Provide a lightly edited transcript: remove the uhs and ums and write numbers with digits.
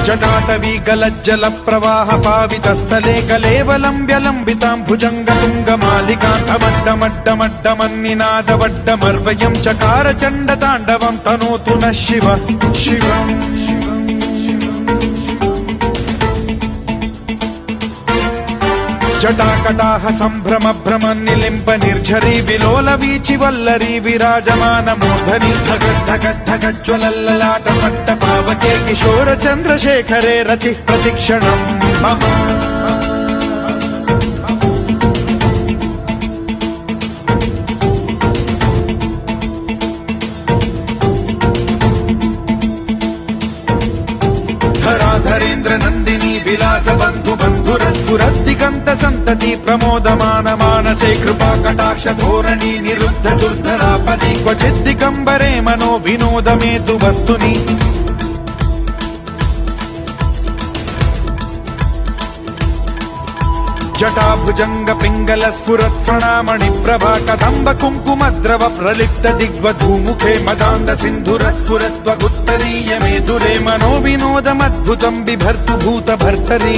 जटाटवी गलज्जल प्रवाह पावितस्थले कलेवलम्ब्यलम्बितां भुजङ्गतुङ्गमालिकान्तमड्डमड्डमड्डमन्निनादवड्डमर्वयं चकार चण्डताण्डवं तनोतु नः शिवः शिवम् जटाकटाह सम्भ्रम भ्रम निलिम्ब निर्झरी विलोल वीचि वल्लरी विराजमान मूर्धनि धगद्धगद्धगज्ज्वलल्ललाट पट्ट पावके किशोर चन्द्रशेखरे रतिः प्रतिक्षणम् मम धराधरेन्द्र नन्दिनी विलास बन्धु बन्धुरस्फुरद्दिगन्त सन्तति प्रमोदमान मानसे कृपा कटाक्ष धोरणी निरुद्ध दुर्धरापदि क्वचिद्दिगम्बरे मनो विनोद मेतु वस्तुनि जटाभुजंग पिंगल स्फुरत् प्रणामणि प्रभा कदम्ब कुङ्कुमद्रव प्रलिप्त दिग्वधूमुखे मदान्ध सिन्धुर स्फुरत्वगुत्तरीय मेदुरे मनो विनोदमद्भुतं बिभर्तु भूत भर्तरि